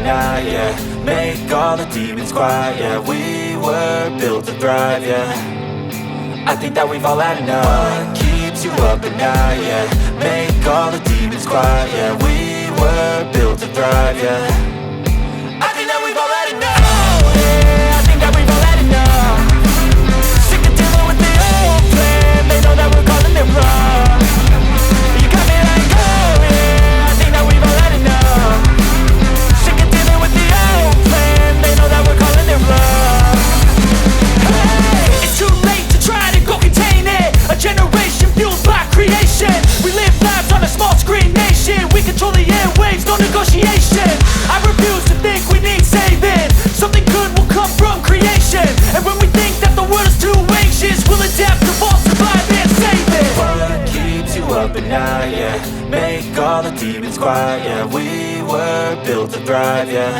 night, yeah. Make all the demons quiet, yeah. We were built to thrive, yeah. I think that we've all had enough. What keeps you up at night, yeah. Make all the demons quiet, yeah. We were built to thrive, yeah. I think that we've all had enough. Yeah, I think that we've all had enough. Sick of dealing with the old plan. They know that we're calling it wrong. You got me like, oh yeah, I think that we've all had enough. Sick of dealing with the old plan. They know that we're calling it wrong. Hey, it's too late to try to go contain it. A generation fueled by creation. We live lives on a small screen nation. We control the airwaves, no negotiation. I refuse to think we need saving. Something good will come from creation. And when we think that the world is too anxious, we'll adapt, evolve, survive and save it. What keeps you up at night, yeah. Make all the demons quiet, yeah. We were built to thrive, yeah.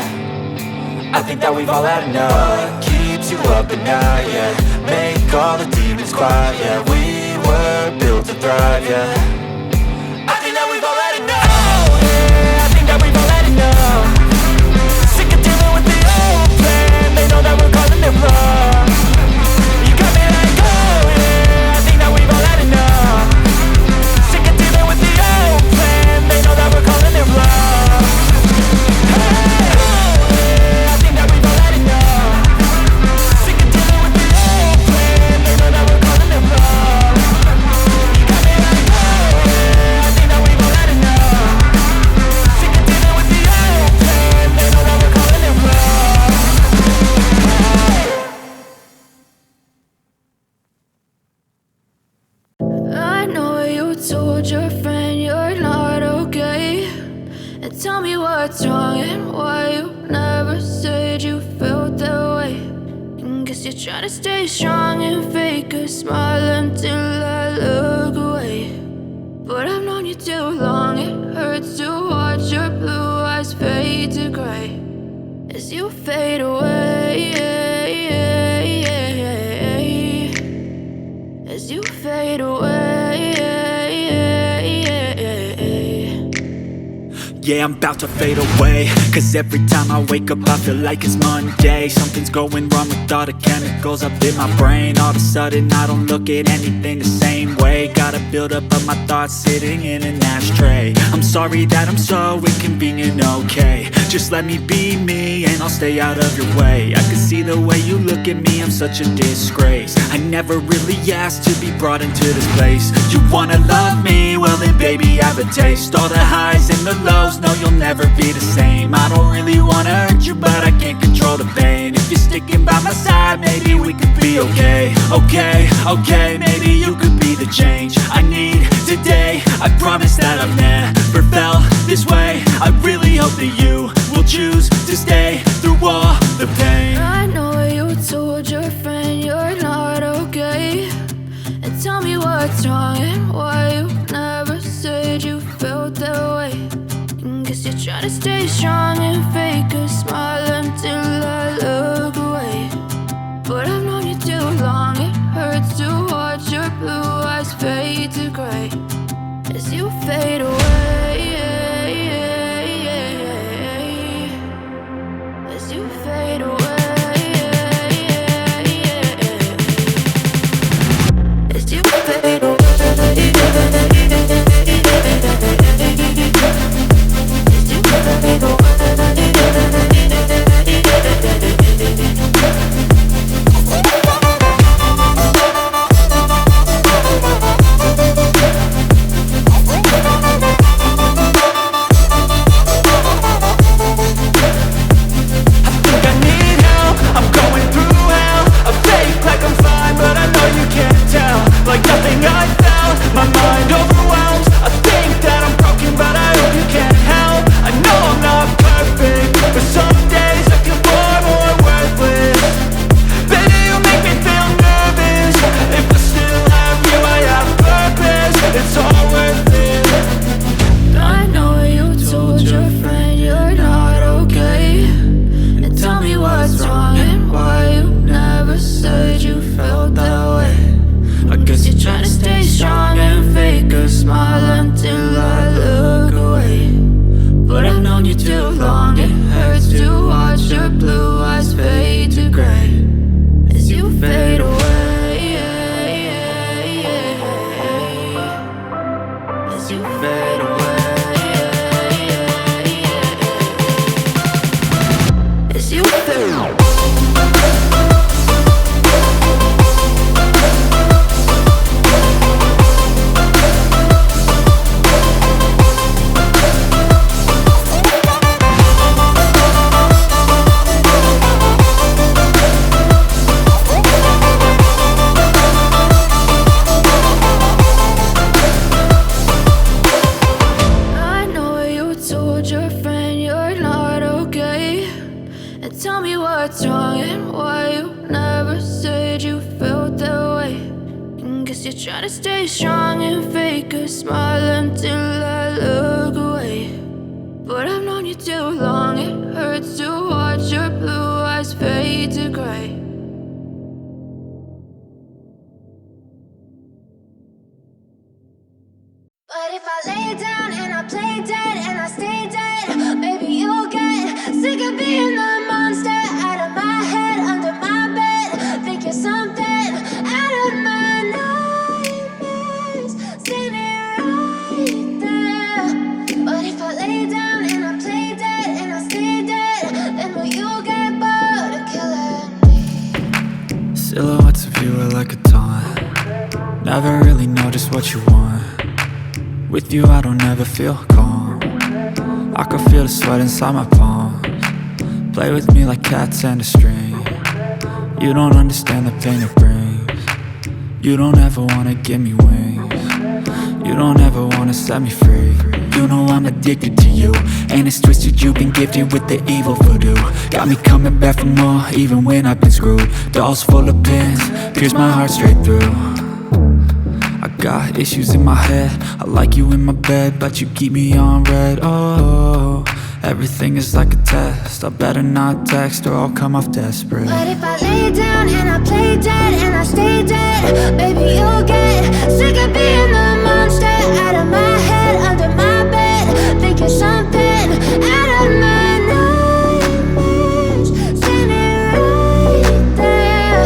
I think that we've all had enough. What keeps you up at night, yeah. Make all the demons quiet, yeah. We were built to thrive, yeah. I think that we've all had enough. Oh, yeah, I think that we've all had enough. Sick of dealing with the old plan. They know that we're calling it wrong. You got me like, oh yeah, I think that we've all had enough. Sick of dealing with the old plan. They know that we're calling it wrong. Hey, oh yeah, I think that we've all had enough. Sick of dealing with the old plan. They know that we're calling it wrong. You got me like, oh yeah, I think that we've all had enough. Sick of dealing with the old plan. They know that we're calling it wrong. I know you told your friend you're not okay. And tell me what's wrong and why you never said you felt that way. And guess you're trying to stay strong and fake a smile until I look away. But I've known you too long, it hurts to watch your blue eyes fade to gray as you fade away. As you fade away. Yeah, I'm about to fade away, cause every time I wake up I feel like it's Monday. Something's going wrong with all the chemicals up in my brain. All of a sudden I don't look at anything the same way. Gotta build up of my thoughts sitting in an ashtray. I'm sorry that I'm so inconvenient, okay. Just let me be me and I'll stay out of your way. I can see the way you look at me, I'm such a disgrace. I never really asked to be brought into this place. You wanna love me? Well then baby I have a taste. All the highs and the lows, no you'll never be the same. I don't really wanna hurt you but I can't control the pain. If you're sticking by my side maybe we could be okay. Okay, maybe you could be the change I need today. I promise that I've never felt this way. I really hope that you will choose to stay through all the pain. I know you told your friend you're not okay. And tell me what's wrong and why you never said you felt that way. And guess you're trying to stay strong and fake a smile until I look away. But I've known you too long, it hurts to watch your blue eyes fade to gray as you fade away. As you fade away. As you fade away. As you fade away. you're trying to stay strong and fake a smile until I look away. But I've known you too long, it hurts to watch your blue eyes fade to gray. But if I lay down and I play dead and I stay dead, baby, you'll get sick of being the monster out of my head, under my bed. Think you're something out of my nightmares, standing right there. But if I lay down and I play dead and I stay dead, then will you get bored of killing me? Silhouettes of you are like a taunt. Never really know just what you want. With you I don't ever feel calm. I can feel the sweat inside my palms. Play with me like cats and a string. You don't understand the pain it brings. You don't ever wanna give me wings. You don't ever wanna set me free. You know I'm addicted to you, and it's twisted, you've been gifted with the evil voodoo. Got me coming back for more, even when I've been screwed. Dolls full of pins, pierce my heart straight through. I got issues in my head, I like you in my bed, but you keep me on red. Oh, everything is like a test. I better not text or I'll come off desperate. But if I lay down and I play dead and I stay dead, baby, you'll get sick of being the monster out of my head, under my bed. Think you're something out of my nightmares, standing right there.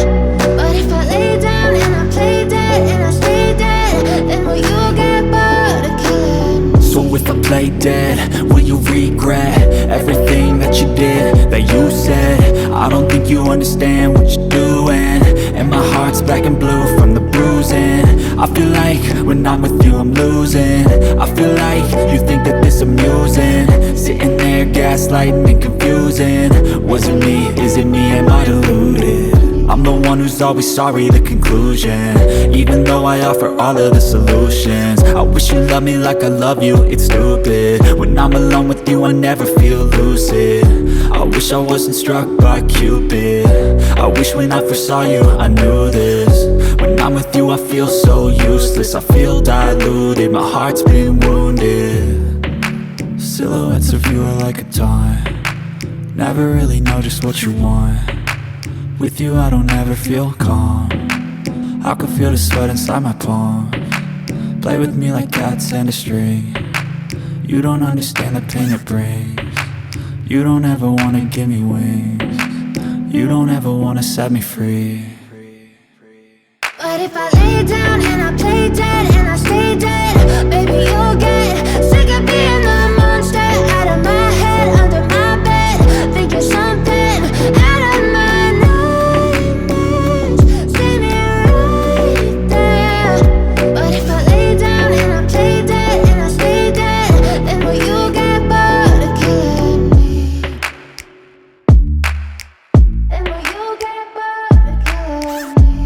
But if I lay down and I play dead and I stay dead, then will you get bored of killing me? So if I play dead, will you regret everything that you did, that you said? I don't think you understand what you're doing, and my heart's black and blue from the bruising. I feel like when I'm with you I'm losing. I feel like you think that this amusing, sitting there gaslighting and confusing. Was it me? Is it me? Am I deluded? I'm the one who's always sorry, the conclusion, even though I offer all of the solutions. I wish you loved me like I love you, it's stupid. When I'm alone with you I never feel lucid. I wish I wasn't struck by Cupid. I wish when I first saw you I knew this. When I'm with you I feel so useless, I feel diluted, my heart's been wounded. Silhouettes of you are like a taunt. Never really know just what you want. With you I don't ever feel calm. I can feel the sweat inside my palms. Play with me like cats and a string. You don't understand the pain it brings. You don't ever wanna give me wings. You don't ever wanna set me free. But if I lay down and I play dead and I stay dead, baby, you'll get sick of being the monster out of my head, under my bed. Think you're something out of my nightmares, standing right there. But if I lay down and I play dead and I stay dead, then will you get bored of killing me? Then will you get bored of killing me?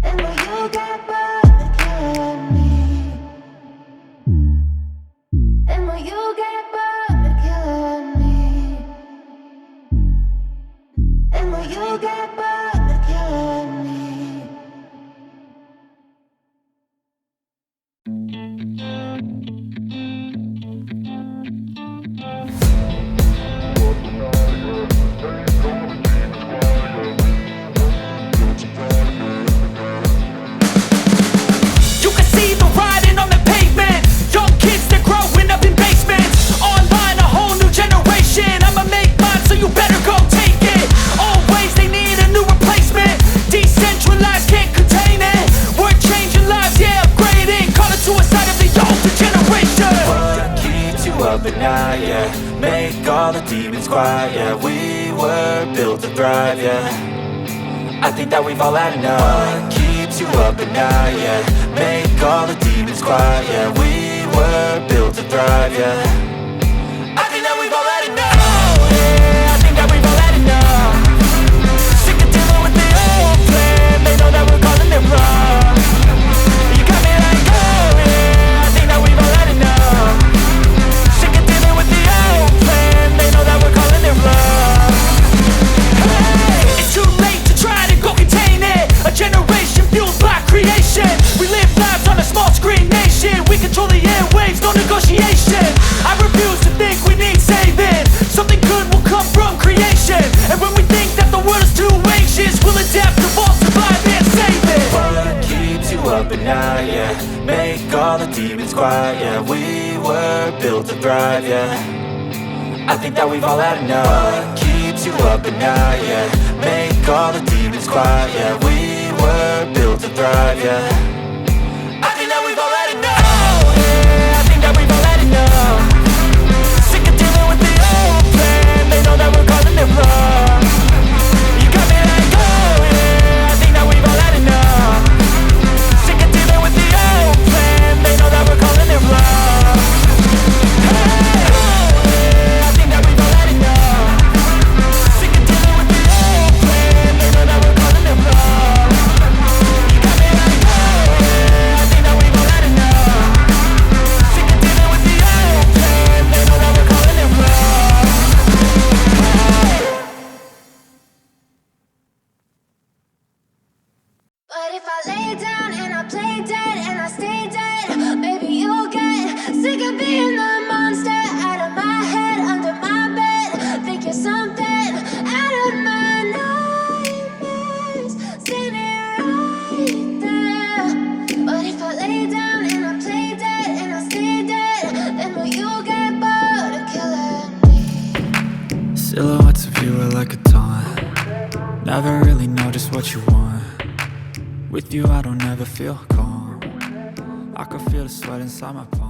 Then will you get bored of killing me? Then will you get bored of killing me? Then will you get bored of killing me? You can see the writing on the pavement. Young kids, they're growing up in basements. Online, a whole new generation. I'ma make mine, so you better go take it. Always, they need a new replacement. Decentralized, can't contain it. We're changing lives, yeah, upgrading. Call it suicide of the older generation. What keeps you up at night, yeah? Make all the demons quiet, yeah. We were built to thrive, yeah. I think that we've all had enough. What keeps you up at night, yeah? Make all the demons quiet, yeah. We were built to thrive, yeah. I think that we've all had enough. Yeah, I think that we've all had enough. Sick of dealing with the old plan. They know that we're calling it wrong. You got me like, oh yeah, I think that we've all had enough. Sick of dealing with the old plan. They know that we're calling it wrong. Hey, it's too late to try to go contain it. A generation quiet, yeah. We were built to thrive, yeah. I think that we've all had enough. What keeps you up at night, yeah? Make all the demons quiet, yeah. We were built to thrive, yeah. I think that we've all had enough. Oh, yeah, I think that we've all had enough. Sick of dealing with the old plan. They know that we're calling it wrong. You got me like, oh, yeah, I think that we've all had enough. Sick of dealing with the old plan. They know that we're calling it wrong. Hey, oh, yeah, I think that we've all had enough. Sick of dealing with the old plan. They know that we're calling it wrong. You got me like, oh, yeah, I think that we've all had enough. Sick of dealing with the old plan. They know that we're calling it wrong. But if I lay down and I play dead and I stay dead, maybe you'll get sick of being the monster out of my head, under my bed. Think you're something out of my nightmares, standing right there. But if I lay down and I play dead and I stay dead, then will you get bored of killing me? Silhouettes of you are like a taunt. Never really know just what you want. With you I don't ever feel calm. I can feel the sweat inside my palm.